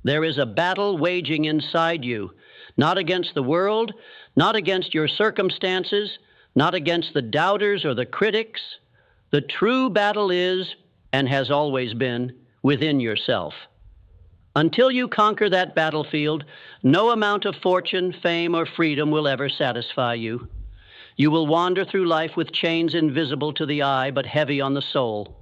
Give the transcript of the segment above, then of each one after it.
There is a battle waging inside you, not against the world, not against your circumstances, not against the doubters or the critics. The true battle is, and has always been, within yourself. Until you conquer that battlefield, no amount of fortune, fame, or freedom will ever satisfy you. You will wander through life with chains invisible to the eye, but heavy on the soul.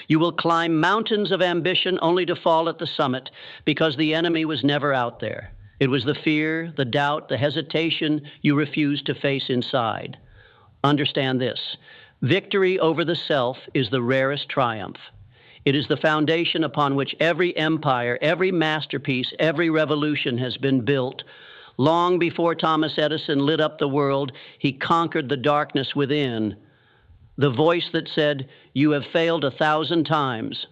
You will climb mountains of ambition only to fall at the summit because the enemy was never out there. It was the fear, the doubt, the hesitation you refused to face inside. Understand this: victory over the self is the rarest triumph. It is the foundation upon which every empire, every masterpiece, every revolution has been built. Long before Thomas Edison lit up the world, he conquered the darkness within. The voice that said, "You have failed 1,000 times."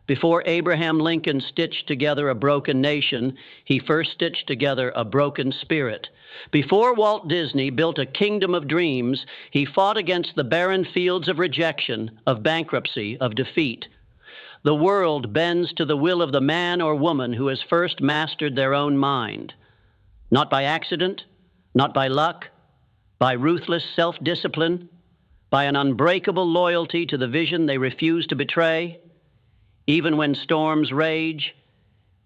Before Abraham Lincoln stitched together a broken nation, he first stitched together a broken spirit. Before Walt Disney built a kingdom of dreams, he fought against the barren fields of rejection, of bankruptcy, of defeat. The world bends to the will of the man or woman who has first mastered their own mind. Not by accident, not by luck, by ruthless self-discipline, by an unbreakable loyalty to the vision they refuse to betray. Even when storms rage,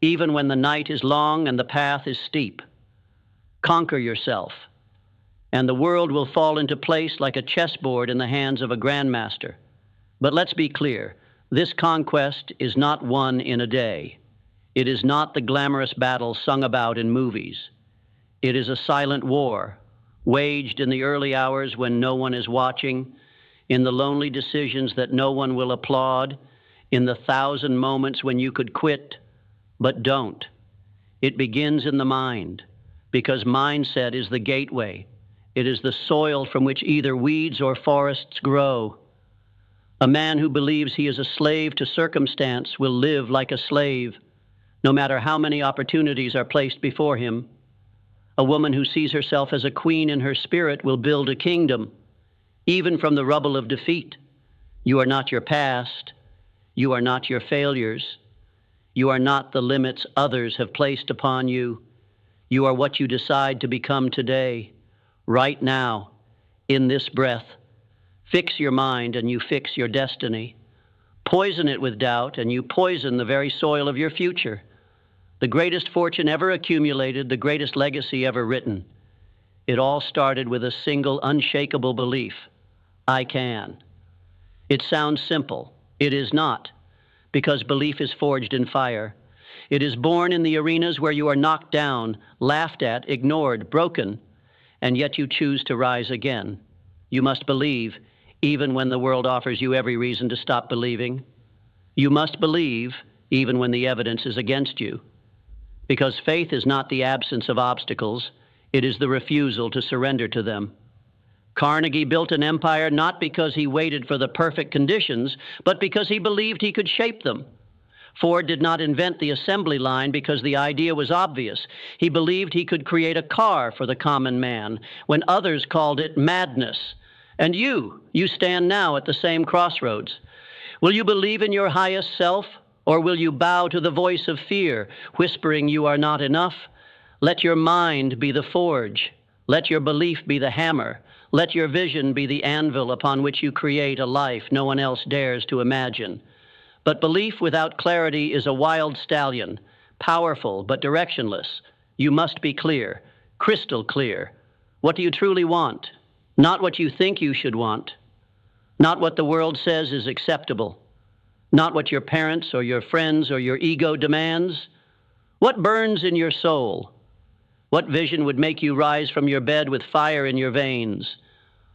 even when the night is long and the path is steep. Conquer yourself, and the world will fall into place like a chessboard in the hands of a grandmaster. But let's be clear, this conquest is not won in a day. It is not the glamorous battle sung about in movies. It is a silent war, waged in the early hours when no one is watching, in the lonely decisions that no one will applaud, in the 1,000 moments when you could quit, but don't. It begins in the mind, because mindset is the gateway. It is the soil from which either weeds or forests grow. A man who believes he is a slave to circumstance will live like a slave, no matter how many opportunities are placed before him. A woman who sees herself as a queen in her spirit will build a kingdom, even from the rubble of defeat. You are not your past. You are not your failures. You are not the limits others have placed upon you. You are what you decide to become today, right now, in this breath. Fix your mind and you fix your destiny. Poison it with doubt and you poison the very soil of your future. The greatest fortune ever accumulated, the greatest legacy ever written. It all started with a single unshakable belief: I can. It sounds simple. It is not, because belief is forged in fire. It is born in the arenas where you are knocked down, laughed at, ignored, broken, and yet you choose to rise again. You must believe, even when the world offers you every reason to stop believing. You must believe, even when the evidence is against you. Because faith is not the absence of obstacles, it is the refusal to surrender to them. Carnegie built an empire not because he waited for the perfect conditions, but because he believed he could shape them. Ford did not invent the assembly line because the idea was obvious. He believed he could create a car for the common man when others called it madness. And you stand now at the same crossroads. Will you believe in your highest self, or will you bow to the voice of fear, whispering you are not enough? Let your mind be the forge. Let your belief be the hammer. Let your vision be the anvil upon which you create a life no one else dares to imagine. But belief without clarity is a wild stallion, powerful but directionless. You must be clear, crystal clear. What do you truly want? Not what you think you should want. Not what the world says is acceptable. Not what your parents or your friends or your ego demands. What burns in your soul? What vision would make you rise from your bed with fire in your veins?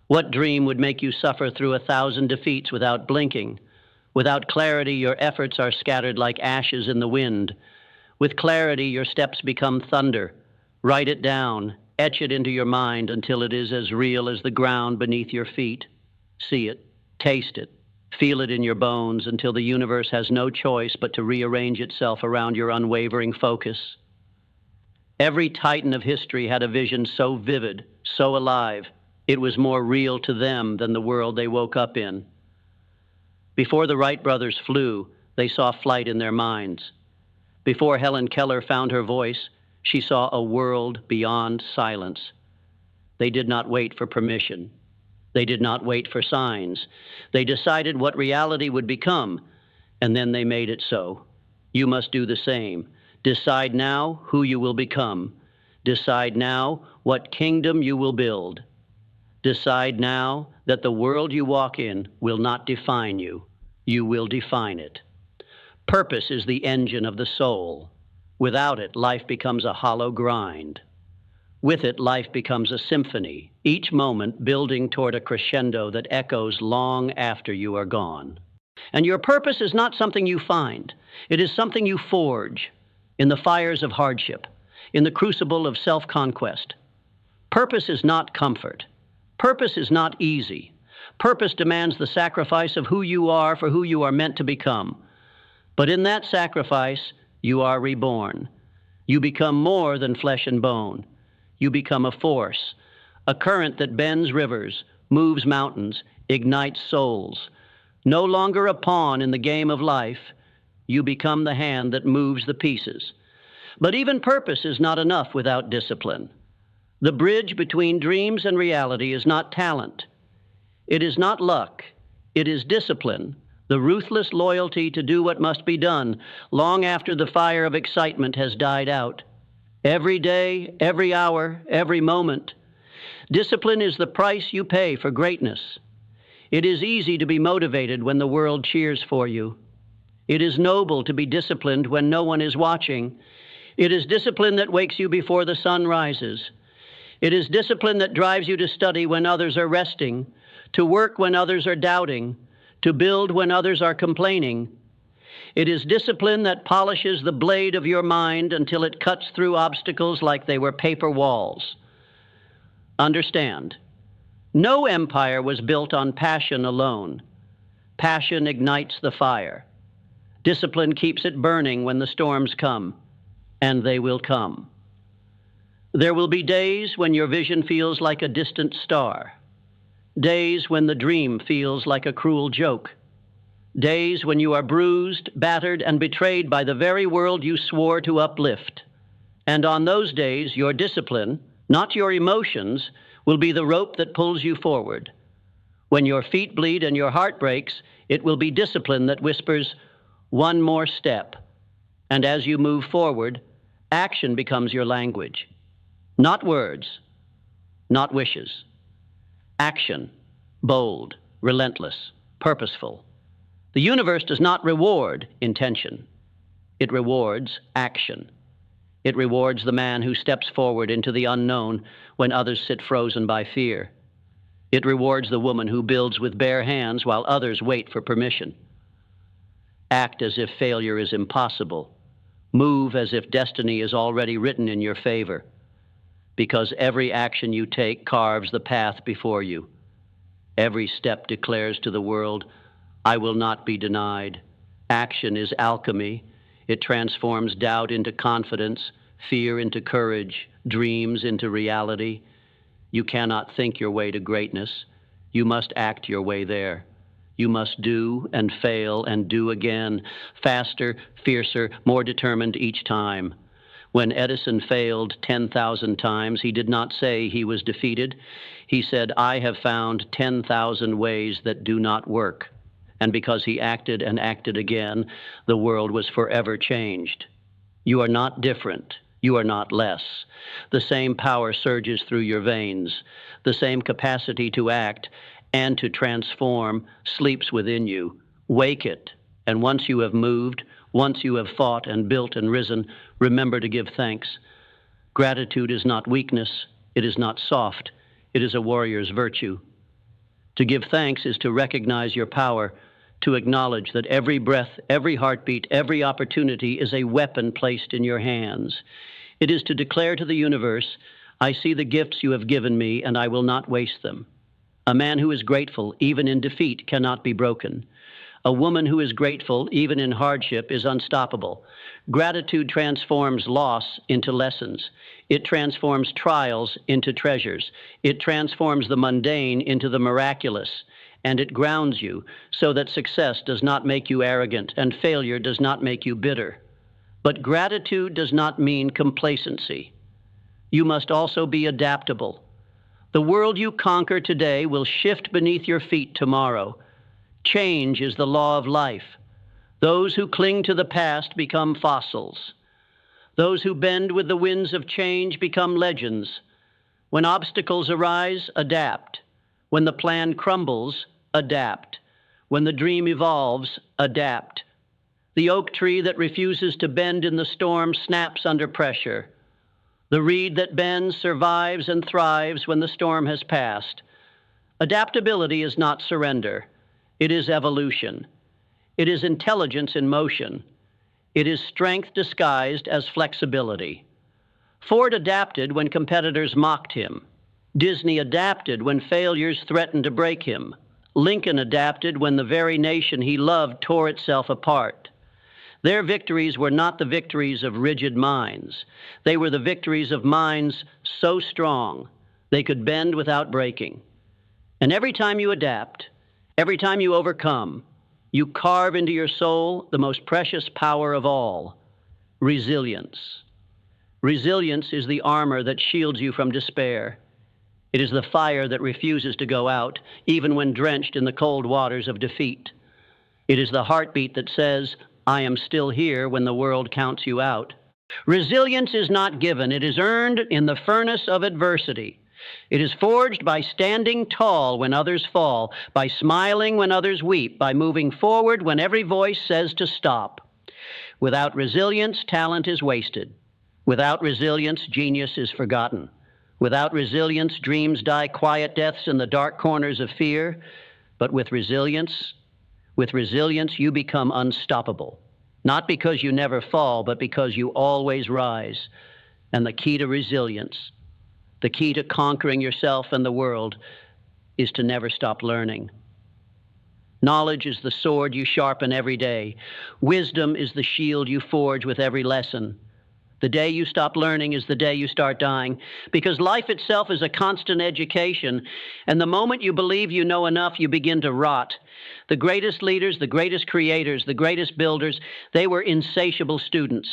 What dream would make you suffer through 1,000 defeats without blinking? Without clarity, your efforts are scattered like ashes in the wind. With clarity, your steps become thunder. Write it down, etch it into your mind until it is as real as the ground beneath your feet. See it, taste it, feel it in your bones until the universe has no choice but to rearrange itself around your unwavering focus. Every titan of history had a vision so vivid, so alive, it was more real to them than the world they woke up in. Before the Wright brothers flew, they saw flight in their minds. Before Helen Keller found her voice, she saw a world beyond silence. They did not wait for permission. They did not wait for signs. They decided what reality would become, and then they made it so. You must do the same. Decide now who you will become. Decide now what kingdom you will build. Decide now that the world you walk in will not define you. You will define it. Purpose is the engine of the soul. Without it, life becomes a hollow grind. With it, life becomes a symphony, each moment building toward a crescendo that echoes long after you are gone. And your purpose is not something you find. It is something you forge in the fires of hardship, in the crucible of self-conquest. Purpose is not comfort. Purpose is not easy. Purpose demands the sacrifice of who you are for who you are meant to become. But in that sacrifice, you are reborn. You become more than flesh and bone. You become a force, a current that bends rivers, moves mountains, ignites souls. No longer a pawn in the game of life, you become the hand that moves the pieces. But even purpose is not enough without discipline. The bridge between dreams and reality is not talent. It is not luck. It is discipline, the ruthless loyalty to do what must be done long after the fire of excitement has died out. Every day, every hour, every moment. Discipline is the price you pay for greatness. It is easy to be motivated when the world cheers for you. It is noble to be disciplined when no one is watching. It is discipline that wakes you before the sun rises. It is discipline that drives you to study when others are resting, to work when others are doubting, to build when others are complaining. It is discipline that polishes the blade of your mind until it cuts through obstacles like they were paper walls. Understand, no empire was built on passion alone. Passion ignites the fire. Discipline keeps it burning when the storms come, and they will come. There will be days when your vision feels like a distant star, days when the dream feels like a cruel joke, days when you are bruised, battered, and betrayed by the very world you swore to uplift. And on those days, your discipline, not your emotions, will be the rope that pulls you forward. When your feet bleed and your heart breaks, it will be discipline that whispers, "One more step." And as you move forward, action becomes your language. Not words, not wishes. Action, bold, relentless, purposeful. The universe does not reward intention. It rewards action. It rewards the man who steps forward into the unknown when others sit frozen by fear. It rewards the woman who builds with bare hands while others wait for permission. Act as if failure is impossible. Move as if destiny is already written in your favor, because every action you take carves the path before you. Every step declares to the world, "I will not be denied." Action is alchemy. It transforms doubt into confidence, fear into courage, dreams into reality. You cannot think your way to greatness. You must act your way there. You must do and fail and do again, faster, fiercer, more determined each time. When Edison failed 10,000 times, he did not say he was defeated. He said, "I have found 10,000 ways that do not work." And because he acted and acted again, the world was forever changed. You are not different. You are not less. The same power surges through your veins. The same capacity to act and to transform sleeps within you. Wake it, and once you have moved, once you have fought and built and risen, remember to give thanks. Gratitude is not weakness. It is not soft. It is a warrior's virtue. To give thanks is to recognize your power, to acknowledge that every breath, every heartbeat, every opportunity is a weapon placed in your hands. It is to declare to the universe, "I see the gifts you have given me, and I will not waste them." A man who is grateful, even in defeat, cannot be broken. A woman who is grateful, even in hardship, is unstoppable. Gratitude transforms loss into lessons. It transforms trials into treasures. It transforms the mundane into the miraculous. And it grounds you so that success does not make you arrogant and failure does not make you bitter. But gratitude does not mean complacency. You must also be adaptable. The world you conquer today will shift beneath your feet tomorrow. Change is the law of life. Those who cling to the past become fossils. Those who bend with the winds of change become legends. When obstacles arise, adapt. When the plan crumbles, adapt. When the dream evolves, adapt. The oak tree that refuses to bend in the storm snaps under pressure. The reed that bends survives and thrives when the storm has passed. Adaptability is not surrender. It is evolution. It is intelligence in motion. It is strength disguised as flexibility. Ford adapted when competitors mocked him. Disney adapted when failures threatened to break him. Lincoln adapted when the very nation he loved tore itself apart. Their victories were not the victories of rigid minds. They were the victories of minds so strong they could bend without breaking. And every time you adapt, every time you overcome, you carve into your soul the most precious power of all, resilience. Resilience is the armor that shields you from despair. It is the fire that refuses to go out, even when drenched in the cold waters of defeat. It is the heartbeat that says, I am still here when the world counts you out. Resilience is not given. It is earned in the furnace of adversity. It is forged by standing tall when others fall, by smiling when others weep, by moving forward when every voice says to stop. Without resilience, talent is wasted. Without resilience, genius is forgotten. Without resilience, dreams die quiet deaths in the dark corners of fear. But with resilience, you become unstoppable. Not because you never fall, but because you always rise. And the key to resilience, the key to conquering yourself and the world, is to never stop learning. Knowledge is the sword you sharpen every day. Wisdom is the shield you forge with every lesson. The day you stop learning is the day you start dying, because life itself is a constant education, and the moment you believe you know enough, you begin to rot. The greatest leaders, the greatest creators, the greatest builders, they were insatiable students.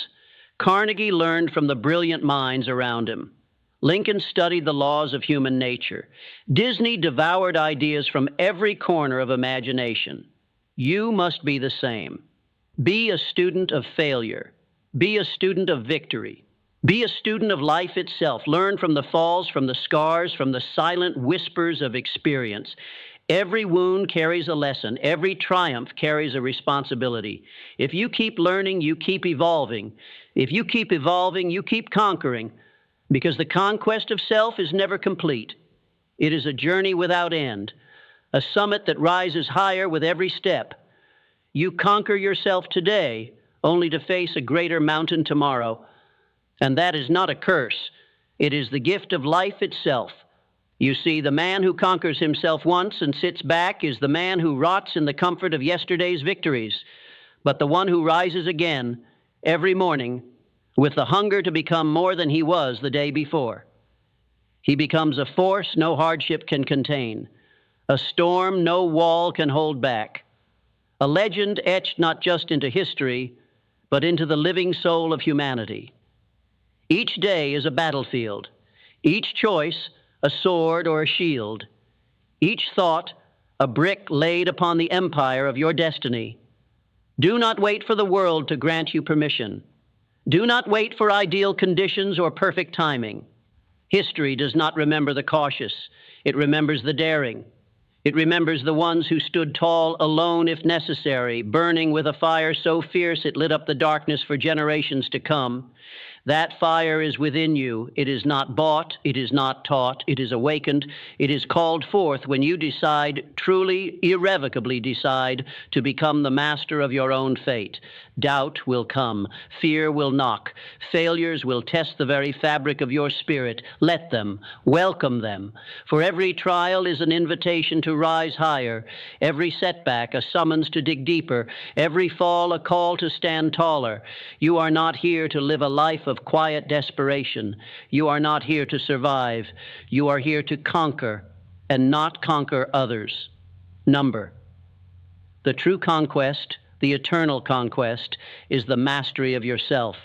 Carnegie learned from the brilliant minds around him. Lincoln studied the laws of human nature. Disney devoured ideas from every corner of imagination. You must be the same. Be a student of failure. Be a student of victory. Be a student of life itself. Learn from the falls, from the scars, from the silent whispers of experience. Every wound carries a lesson. Every triumph carries a responsibility. If you keep learning, you keep evolving. If you keep evolving, you keep conquering, because the conquest of self is never complete. It is a journey without end, a summit that rises higher with every step. You conquer yourself today, only to face a greater mountain tomorrow. And that is not a curse. It is the gift of life itself. You see, the man who conquers himself once and sits back is the man who rots in the comfort of yesterday's victories. But the one who rises again every morning with the hunger to become more than he was the day before. He becomes a force no hardship can contain, a storm no wall can hold back, a legend etched not just into history, but into the living soul of humanity. Each day is a battlefield, each choice a sword or a shield, each thought a brick laid upon the empire of your destiny. Do not wait for the world to grant you permission. Do not wait for ideal conditions or perfect timing. History does not remember the cautious. It remembers the daring. It remembers the ones who stood tall alone if necessary, burning with a fire so fierce it lit up the darkness for generations to come. That fire is within you. It is not bought. It is not taught. It is awakened. It is called forth when you decide, truly, irrevocably decide, to become the master of your own fate. Doubt will come. Fear will knock. Failures will test the very fabric of your spirit. Let them. Welcome them. For every trial is an invitation to rise higher. Every setback a summons to dig deeper. Every fall a call to stand taller. You are not here to live a life of quiet desperation. You are not here to survive. You are here to conquer and not conquer others. Number. The true conquest The eternal conquest is the mastery of yourself.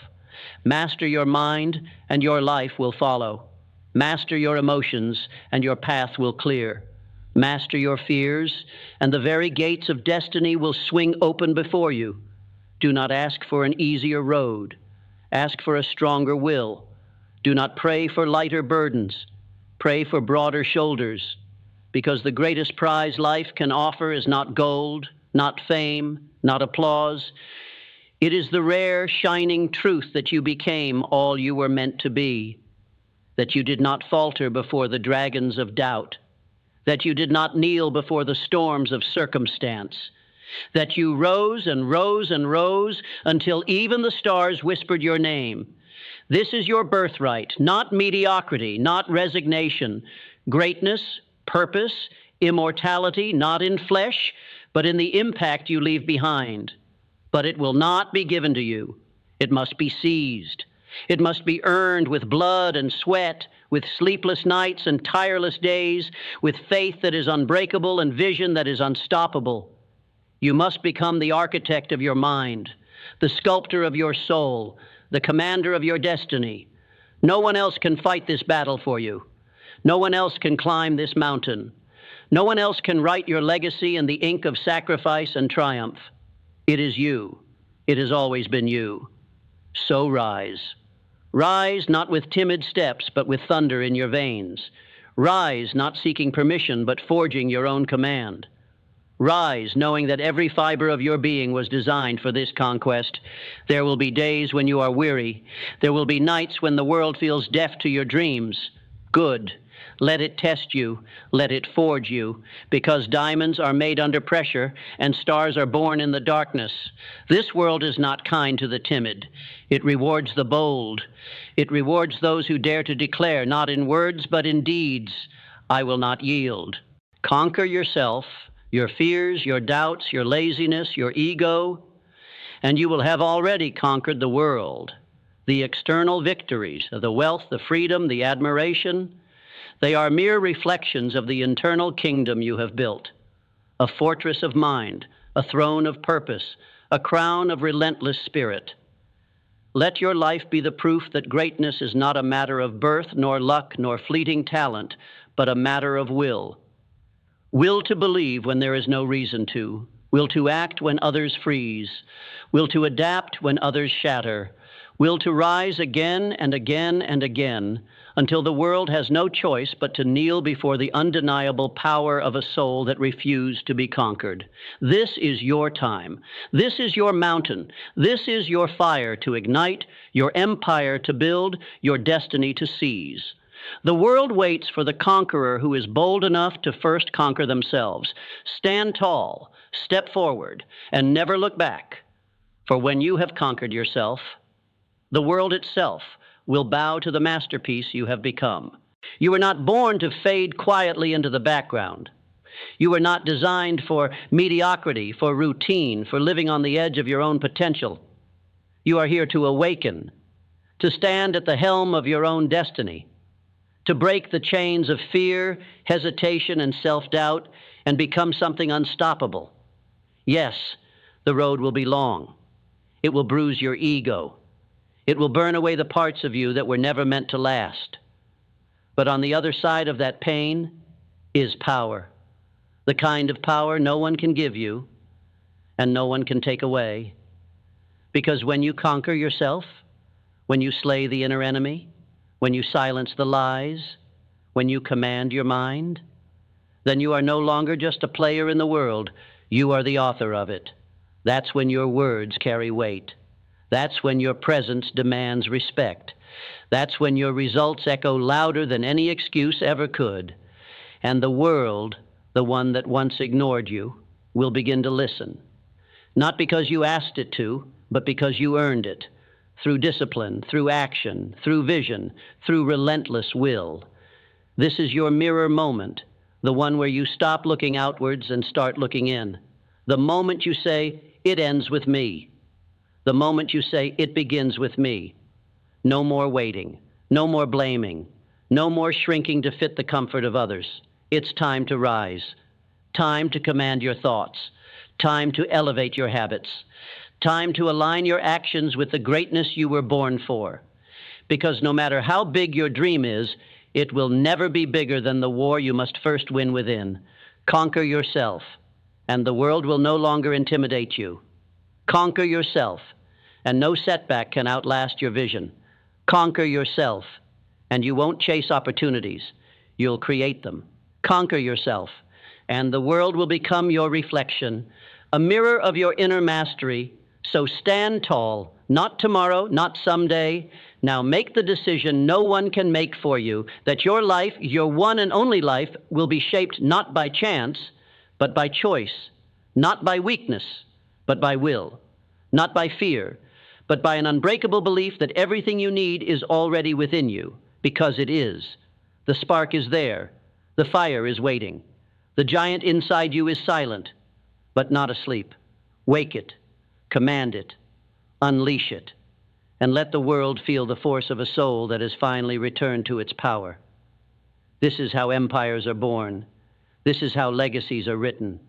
Master your mind, and your life will follow. Master your emotions, and your path will clear. Master your fears, and the very gates of destiny will swing open before you. Do not ask for an easier road. Ask for a stronger will. Do not pray for lighter burdens. Pray for broader shoulders, because the greatest prize life can offer is not gold, not fame, not applause. It is the rare, shining truth that you became all you were meant to be, that you did not falter before the dragons of doubt, that you did not kneel before the storms of circumstance, that you rose and rose and rose until even the stars whispered your name. This is your birthright, not mediocrity, not resignation. Greatness, purpose, immortality, not in flesh, but in the impact you leave behind. But it will not be given to you. It must be seized. It must be earned with blood and sweat, with sleepless nights and tireless days, with faith that is unbreakable and vision that is unstoppable. You must become the architect of your mind, the sculptor of your soul, the commander of your destiny. No one else can fight this battle for you. No one else can climb this mountain. No one else can write your legacy in the ink of sacrifice and triumph. It is you. It has always been you. So rise. Rise not with timid steps, but with thunder in your veins. Rise not seeking permission, but forging your own command. Rise, knowing that every fiber of your being was designed for this conquest. There will be days when you are weary. There will be nights when the world feels deaf to your dreams. Good. Let it test you. Let it forge you. Because diamonds are made under pressure and stars are born in the darkness. This world is not kind to the timid. It rewards the bold. It rewards those who dare to declare, not in words but in deeds, I will not yield. Conquer yourself, your fears, your doubts, your laziness, your ego, and you will have already conquered the world. The external victories, the wealth, the freedom, the admiration, they are mere reflections of the internal kingdom you have built. A fortress of mind, a throne of purpose, a crown of relentless spirit. Let your life be the proof that greatness is not a matter of birth, nor luck, nor fleeting talent, but a matter of will. Will to believe when there is no reason to. Will to act when others freeze. Will to adapt when others shatter. Will to rise again and again and again until the world has no choice but to kneel before the undeniable power of a soul that refused to be conquered. This is your time. This is your mountain. This is your fire to ignite, your empire to build, your destiny to seize. The world waits for the conqueror who is bold enough to first conquer themselves. Stand tall, step forward, and never look back. For when you have conquered yourself, the world itself will bow to the masterpiece you have become. You were not born to fade quietly into the background. You were not designed for mediocrity, for routine, for living on the edge of your own potential. You are here to awaken, to stand at the helm of your own destiny, to break the chains of fear, hesitation, and self-doubt, and become something unstoppable. Yes, the road will be long. It will bruise your ego. It will burn away the parts of you that were never meant to last. But on the other side of that pain is power, the kind of power no one can give you and no one can take away. Because when you conquer yourself, when you slay the inner enemy, when you silence the lies, when you command your mind, then you are no longer just a player in the world. You are the author of it. That's when your words carry weight. That's when your presence demands respect. That's when your results echo louder than any excuse ever could. And the world, the one that once ignored you, will begin to listen. Not because you asked it to, but because you earned it. Through discipline, through action, through vision, through relentless will. This is your mirror moment, the one where you stop looking outwards and start looking in. The moment you say, it ends with me. The moment you say, it begins with me. No more waiting, no more blaming, no more shrinking to fit the comfort of others. It's time to rise, time to command your thoughts, Time to elevate your habits. Time to align your actions with the greatness you were born for. Because no matter how big your dream is, it will never be bigger than the war you must first win within. Conquer yourself, and the world will no longer intimidate you. Conquer yourself, and no setback can outlast your vision. Conquer yourself, and you won't chase opportunities. You'll create them. Conquer yourself, and the world will become your reflection, a mirror of your inner mastery. So stand tall, not tomorrow, not someday. Now make the decision no one can make for you, that your life, your one and only life, will be shaped not by chance, but by choice, not by weakness, but by will, not by fear, but by an unbreakable belief that everything you need is already within you, because it is. The spark is there. The fire is waiting. The giant inside you is silent, but not asleep. Wake it, command it, unleash it, and let the world feel the force of a soul that has finally returned to its power. This is how empires are born. This is how legacies are written.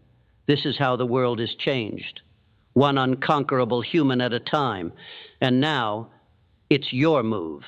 This is how the world is changed, one unconquerable human at a time. And now, it's your move.